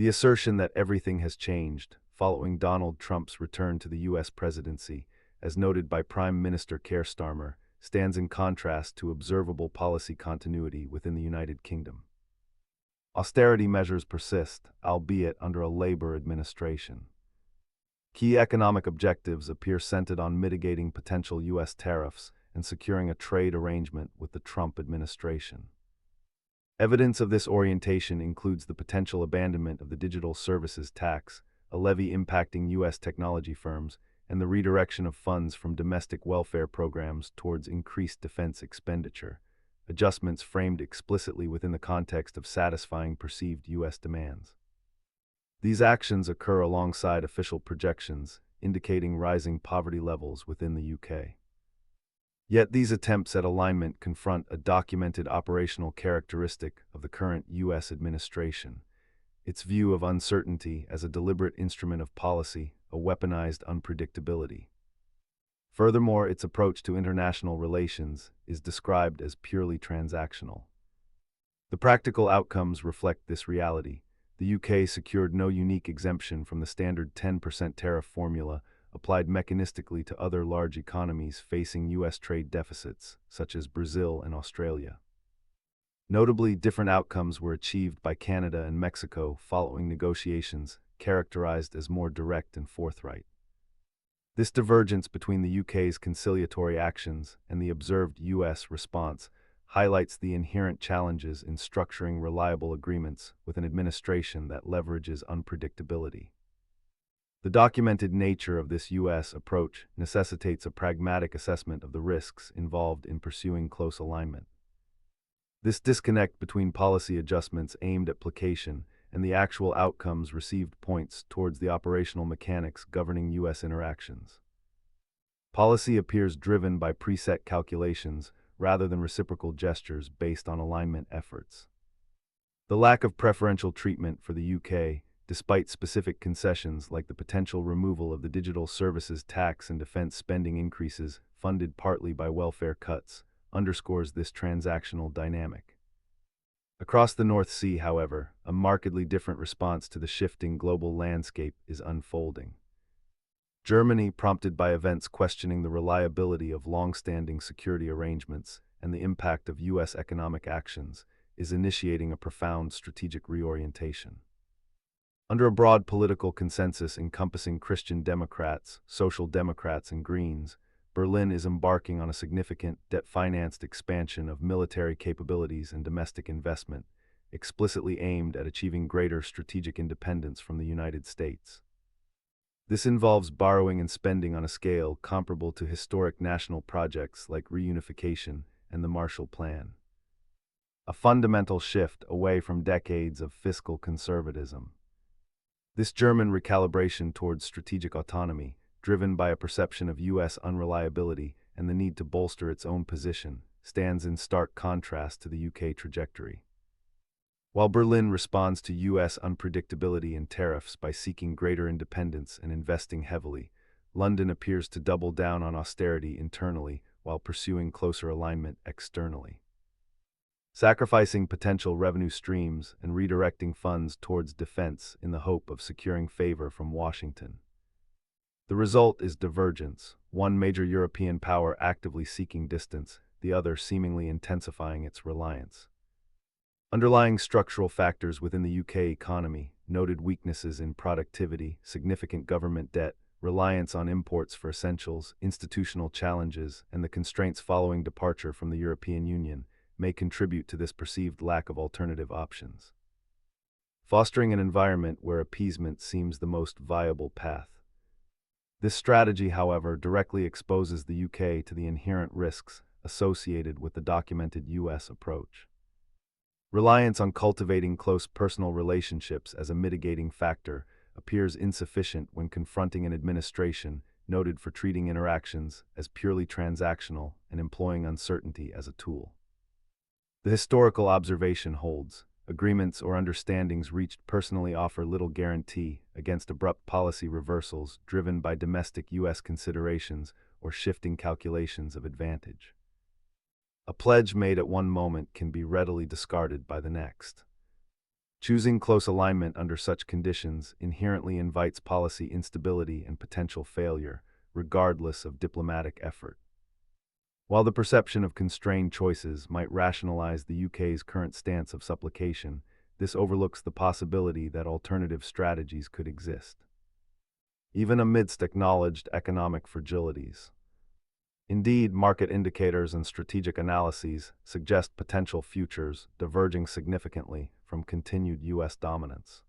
The assertion that everything has changed following Donald Trump's return to the U.S. presidency, as noted by Prime Minister Keir Starmer, stands in contrast to observable policy continuity within the United Kingdom. Austerity measures persist, albeit under a Labour administration. Key economic objectives appear centered on mitigating potential U.S. tariffs and securing a trade arrangement with the Trump administration. Evidence of this orientation includes the potential abandonment of the digital services tax, a levy impacting U.S. technology firms, and the redirection of funds from domestic welfare programs towards increased defense expenditure, adjustments framed explicitly within the context of satisfying perceived U.S. demands. These actions occur alongside official projections, indicating rising poverty levels within the UK. Yet these attempts at alignment confront a documented operational characteristic of the current U.S. administration: its view of uncertainty as a deliberate instrument of policy, a weaponized unpredictability. Furthermore, its approach to international relations is described as purely transactional. The practical outcomes reflect this reality. The UK secured no unique exemption from the standard 10% tariff formula applied mechanistically to other large economies facing U.S. trade deficits, such as Brazil and Australia. Notably, different outcomes were achieved by Canada and Mexico following negotiations characterized as more direct and forthright. This divergence between the UK's conciliatory actions and the observed U.S. response highlights the inherent challenges in structuring reliable agreements with an administration that leverages unpredictability. The documented nature of this U.S. approach necessitates a pragmatic assessment of the risks involved in pursuing close alignment. This disconnect between policy adjustments aimed at placation and the actual outcomes received points towards the operational mechanics governing U.S. interactions. Policy appears driven by preset calculations rather than reciprocal gestures based on alignment efforts. The lack of preferential treatment for the UK, despite specific concessions like the potential removal of the digital services tax and defense spending increases funded partly by welfare cuts, underscores this transactional dynamic. Across the North Sea, however, a markedly different response to the shifting global landscape is unfolding. Germany, prompted by events questioning the reliability of long-standing security arrangements and the impact of U.S. economic actions, is initiating a profound strategic reorientation. Under a broad political consensus encompassing Christian Democrats, Social Democrats, and Greens, Berlin is embarking on a significant, debt-financed expansion of military capabilities and domestic investment, explicitly aimed at achieving greater strategic independence from the United States. This involves borrowing and spending on a scale comparable to historic national projects like reunification and the Marshall Plan. A fundamental shift away from decades of fiscal conservatism. This German recalibration towards strategic autonomy, driven by a perception of U.S. unreliability and the need to bolster its own position, stands in stark contrast to the UK trajectory. While Berlin responds to U.S. unpredictability and tariffs by seeking greater independence and investing heavily, London appears to double down on austerity internally while pursuing closer alignment externally. Sacrificing potential revenue streams and redirecting funds towards defense in the hope of securing favor from Washington. The result is divergence, one major European power actively seeking distance, the other seemingly intensifying its reliance. Underlying structural factors within the UK economy, noted weaknesses in productivity, significant government debt, reliance on imports for essentials, institutional challenges, and the constraints following departure from the European Union, may contribute to this perceived lack of alternative options. Fostering an environment where appeasement seems the most viable path. This strategy, however, directly exposes the UK to the inherent risks associated with the documented U.S. approach. Reliance on cultivating close personal relationships as a mitigating factor appears insufficient when confronting an administration noted for treating interactions as purely transactional and employing uncertainty as a tool. The historical observation holds. Agreements or understandings reached personally offer little guarantee against abrupt policy reversals driven by domestic U.S. considerations or shifting calculations of advantage. A pledge made at one moment can be readily discarded by the next. Choosing close alignment under such conditions inherently invites policy instability and potential failure, regardless of diplomatic effort. While the perception of constrained choices might rationalize the UK's current stance of supplication, this overlooks the possibility that alternative strategies could exist, even amidst acknowledged economic fragilities. Indeed, market indicators and strategic analyses suggest potential futures diverging significantly from continued U.S. dominance.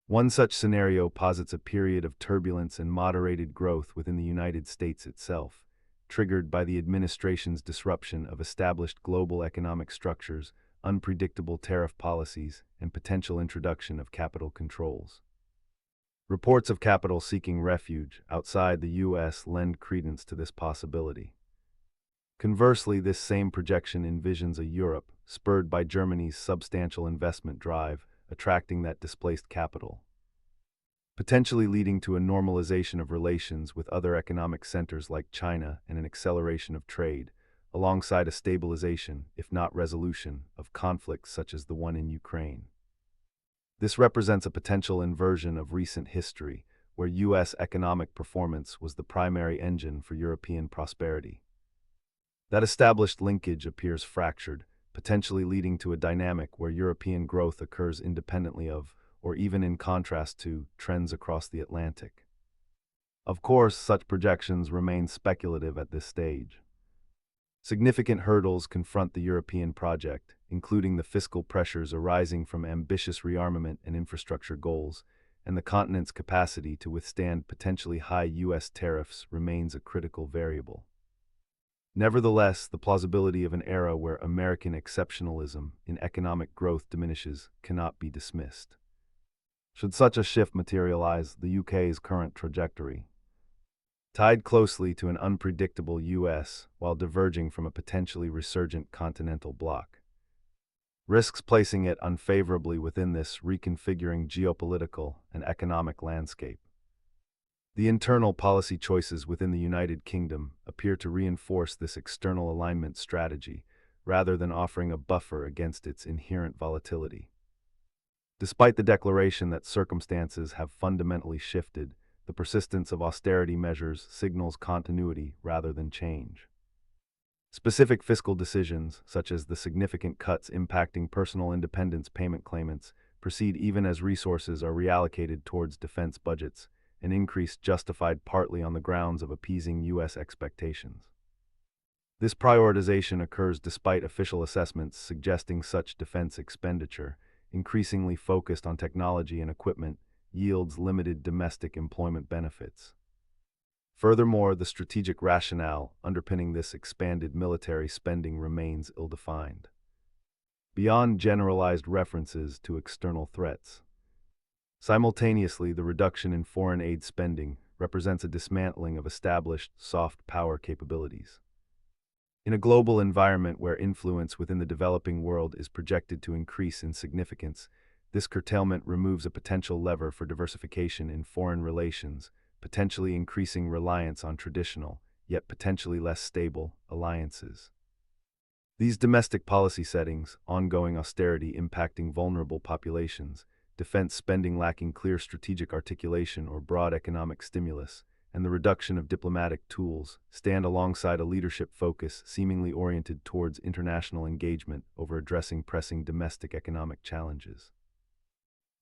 One such scenario posits a period of turbulence and moderated growth within the United States itself, triggered by the administration's disruption of established global economic structures, unpredictable tariff policies, and potential introduction of capital controls. Reports of capital seeking refuge outside the U.S. lend credence to this possibility. Conversely, this same projection envisions a Europe spurred by Germany's substantial investment drive, attracting that displaced capital, potentially leading to a normalization of relations with other economic centers like China and an acceleration of trade, alongside a stabilization, if not resolution, of conflicts such as the one in Ukraine. This represents a potential inversion of recent history, where U.S. economic performance was the primary engine for European prosperity. That established linkage appears fractured, potentially leading to a dynamic where European growth occurs independently of, or even in contrast to, trends across the Atlantic. Of course, such projections remain speculative at this stage. Significant hurdles confront the European project, including the fiscal pressures arising from ambitious rearmament and infrastructure goals, and the continent's capacity to withstand potentially high U.S. tariffs remains a critical variable. Nevertheless, the plausibility of an era where American exceptionalism in economic growth diminishes cannot be dismissed. Should such a shift materialize, the UK's current trajectory, tied closely to an unpredictable U.S. while diverging from a potentially resurgent continental bloc, risks placing it unfavorably within this reconfiguring geopolitical and economic landscape. The internal policy choices within the United Kingdom appear to reinforce this external alignment strategy, rather than offering a buffer against its inherent volatility. Despite the declaration that circumstances have fundamentally shifted, the persistence of austerity measures signals continuity rather than change. Specific fiscal decisions, such as the significant cuts impacting personal independence payment claimants, proceed even as resources are reallocated towards defense budgets, an increase justified partly on the grounds of appeasing U.S. expectations. This prioritization occurs despite official assessments suggesting such defense expenditure, increasingly focused on technology and equipment, yields limited domestic employment benefits. Furthermore, the strategic rationale underpinning this expanded military spending remains ill-defined, beyond generalized references to external threats. Simultaneously, the reduction in foreign aid spending represents a dismantling of established soft power capabilities. In a global environment where influence within the developing world is projected to increase in significance, this curtailment removes a potential lever for diversification in foreign relations, potentially increasing reliance on traditional, yet potentially less stable, alliances. These domestic policy settings, ongoing austerity impacting vulnerable populations, defense spending lacking clear strategic articulation or broad economic stimulus, and the reduction of diplomatic tools stand alongside a leadership focus seemingly oriented towards international engagement over addressing pressing domestic economic challenges.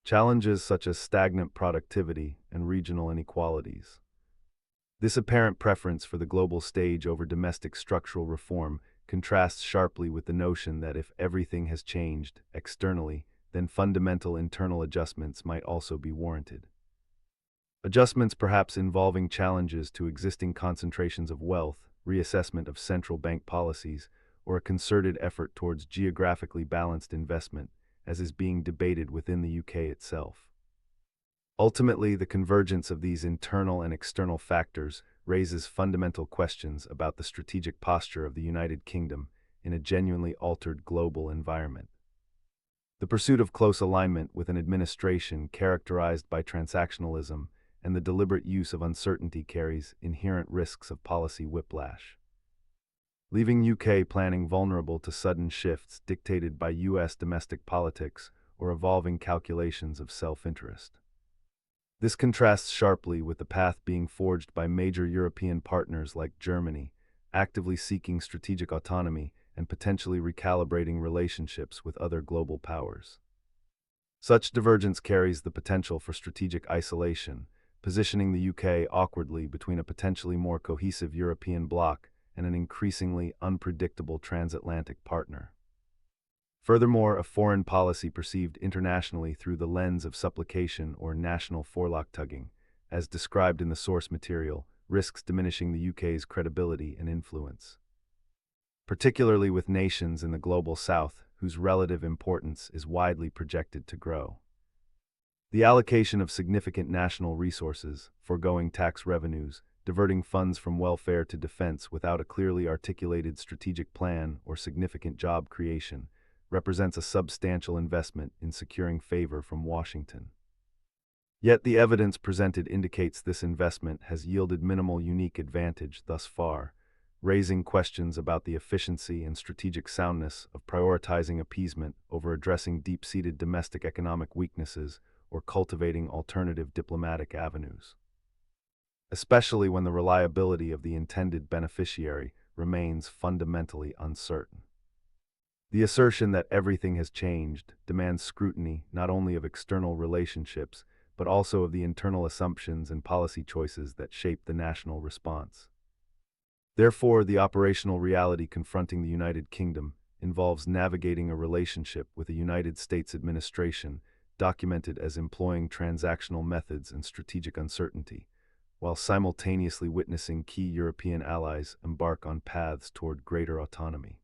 Challenges such as stagnant productivity and regional inequalities. This apparent preference for the global stage over domestic structural reform contrasts sharply with the notion that if everything has changed externally, then fundamental internal adjustments might also be warranted. Adjustments perhaps involving challenges to existing concentrations of wealth, reassessment of central bank policies, or a concerted effort towards geographically balanced investment, as is being debated within the UK itself. Ultimately, the convergence of these internal and external factors raises fundamental questions about the strategic posture of the United Kingdom in a genuinely altered global environment. The pursuit of close alignment with an administration characterized by transactionalism and the deliberate use of uncertainty carries inherent risks of policy whiplash, leaving UK planning vulnerable to sudden shifts dictated by U.S. domestic politics or evolving calculations of self-interest. This contrasts sharply with the path being forged by major European partners like Germany, actively seeking strategic autonomy and potentially recalibrating relationships with other global powers. Such divergence carries the potential for strategic isolation, positioning the UK awkwardly between a potentially more cohesive European bloc and an increasingly unpredictable transatlantic partner. Furthermore, a foreign policy perceived internationally through the lens of supplication or national forelock tugging, as described in the source material, risks diminishing the UK's credibility and influence, particularly with nations in the global south whose relative importance is widely projected to grow. The allocation of significant national resources, foregoing tax revenues, diverting funds from welfare to defense without a clearly articulated strategic plan or significant job creation, represents a substantial investment in securing favor from Washington. Yet the evidence presented indicates this investment has yielded minimal unique advantage thus far, raising questions about the efficiency and strategic soundness of prioritizing appeasement over addressing deep-seated domestic economic weaknesses or cultivating alternative diplomatic avenues, especially when the reliability of the intended beneficiary remains fundamentally uncertain. The assertion that everything has changed demands scrutiny not only of external relationships, but also of the internal assumptions and policy choices that shape the national response. Therefore, the operational reality confronting the United Kingdom involves navigating a relationship with a United States administration documented as employing transactional methods and strategic uncertainty, while simultaneously witnessing key European allies embark on paths toward greater autonomy.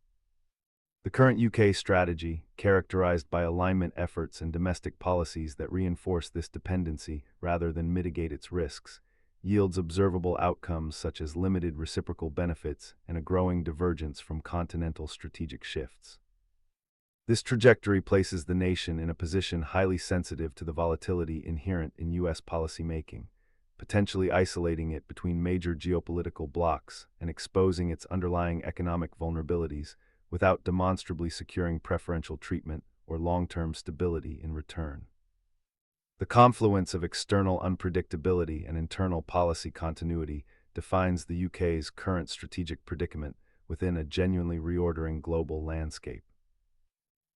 The current UK strategy, characterized by alignment efforts and domestic policies that reinforce this dependency rather than mitigate its risks, yields observable outcomes such as limited reciprocal benefits and a growing divergence from continental strategic shifts. This trajectory places the nation in a position highly sensitive to the volatility inherent in U.S. policymaking, potentially isolating it between major geopolitical blocs and exposing its underlying economic vulnerabilities without demonstrably securing preferential treatment or long-term stability in return. The confluence of external unpredictability and internal policy continuity defines the UK's current strategic predicament within a genuinely reordering global landscape.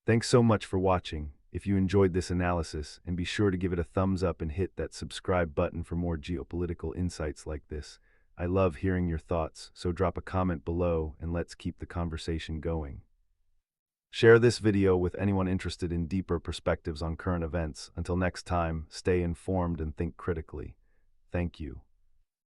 Thanks so much for watching. If you enjoyed this analysis, and be sure to give it a thumbs up and hit that subscribe button for more geopolitical insights like this. I love hearing your thoughts, so drop a comment below and let's keep the conversation going. Share this video with anyone interested in deeper perspectives on current events. Until next time, stay informed and think critically. Thank you.